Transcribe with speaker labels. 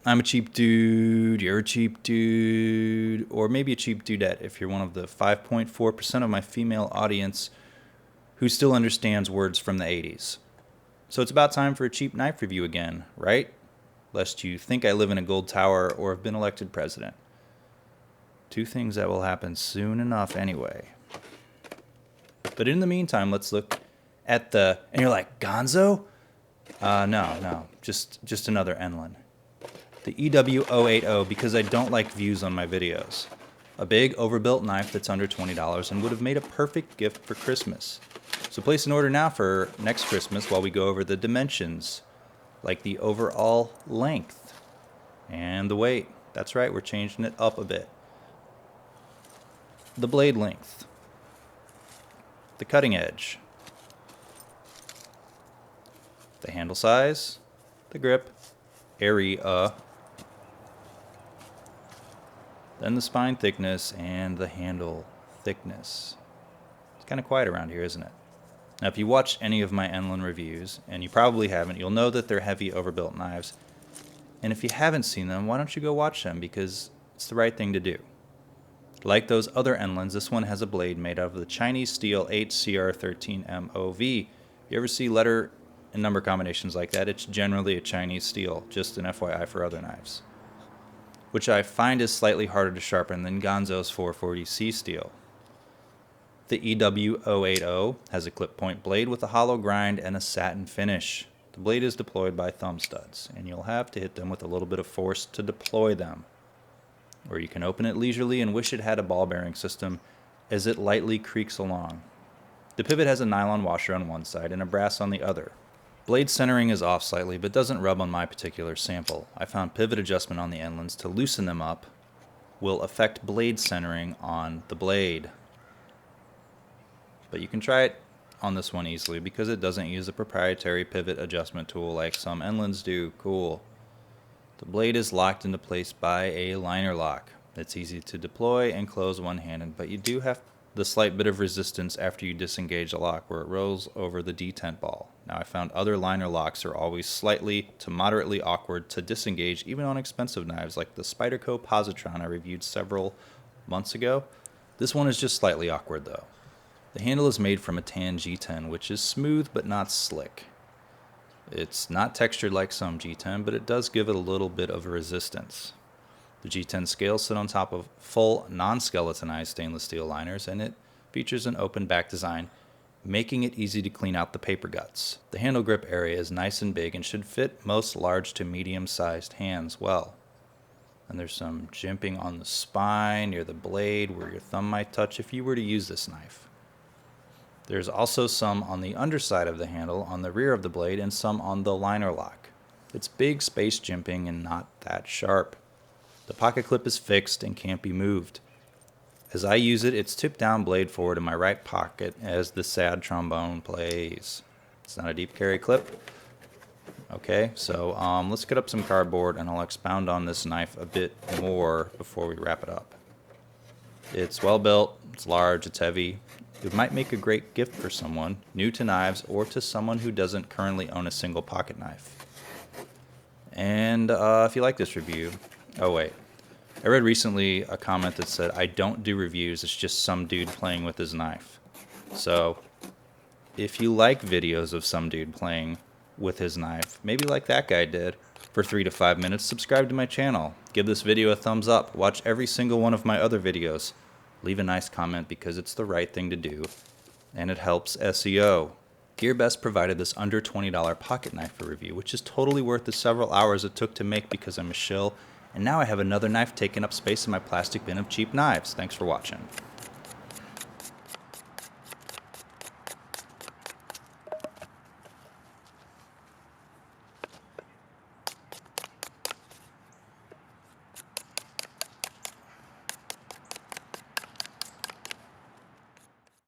Speaker 1: I'm a cheap dude, you're a cheap dude, or maybe a cheap dudette if you're one of the 5.4% of my female audience who still understands words from the 80s. So it's about time for a cheap knife review again, right? Lest you think I live in a gold tower or have been elected president. Two things that will happen soon enough anyway. But in the meantime, let's look at the... And you're like, Gonzo? No, just another Enlan. The EW080 because I don't like views on my videos. A big, overbuilt knife that's under $20 and would have made a perfect gift for Christmas. So place an order now for next Christmas while we go over the dimensions, like the overall length and the weight. That's right, we're changing it up a bit. The blade length, the cutting edge, the handle size, the grip area, then the spine thickness and the handle thickness. It's kind of quiet around here, isn't it? Now, if you watch any of my Enlan reviews, and you probably haven't, you'll know that they're heavy, overbuilt knives. And if you haven't seen them, why don't you go watch them? Because it's the right thing to do. Like those other Enlans, this one has a blade made out of the Chinese steel 8CR13MOV. If you ever see letter and number combinations like that, it's generally a Chinese steel, just an FYI for other knives, which I find is slightly harder to sharpen than Gonzo's 440C steel. The EW080 has a clip point blade with a hollow grind and a satin finish. The blade is deployed by thumb studs, and you'll have to hit them with a little bit of force to deploy them. Or you can open it leisurely and wish it had a ball bearing system as it lightly creaks along. The pivot has a nylon washer on one side and a brass on the other. Blade centering is off slightly, but doesn't rub on my particular sample. I found pivot adjustment on the Enlans to loosen them up will affect blade centering on the blade. But you can try it on this one easily because it doesn't use a proprietary pivot adjustment tool like some Enlans do. Cool. The blade is locked into place by a liner lock. It's easy to deploy and close one-handed, but you do have the slight bit of resistance after you disengage the lock where it rolls over the detent ball. Now, I found other liner locks are always slightly to moderately awkward to disengage even on expensive knives like the Spyderco Positron I reviewed several months ago. This one is just slightly awkward though. The handle is made from a tan G10, which is smooth but not slick. It's not textured like some G10, but it does give it a little bit of a resistance. The G10 scales sit on top of full non-skeletonized stainless steel liners, and it features an open back design, making it easy to clean out the paper guts. The handle grip area is nice and big and should fit most large to medium-sized hands well. And there's some jimping on the spine near the blade where your thumb might touch if you were to use this knife. There's also some on the underside of the handle on the rear of the blade and some on the liner lock. It's big space jimping and not that sharp. The pocket clip is fixed and can't be moved. As I use it, it's tipped down blade forward in my right pocket as the sad trombone plays. It's not a deep carry clip. Okay, so let's cut up some cardboard and I'll expound on this knife a bit more before we wrap it up. It's well built, it's large, it's heavy. It might make a great gift for someone new to knives or to someone who doesn't currently own a single pocket knife. And if you like this review, oh wait, I read recently a comment that said, I don't do reviews, it's just some dude playing with his knife. So if you like videos of some dude playing with his knife, maybe like that guy did, for 3 to 5 minutes, subscribe to my channel. Give this video a thumbs up. Watch every single one of my other videos. Leave a nice comment because it's the right thing to do, and it helps SEO. GearBest provided this under $20 pocket knife for review, which is totally worth the several hours it took to make because I'm a shill, and now I have another knife taking up space in my plastic bin of cheap knives. Thanks for watching.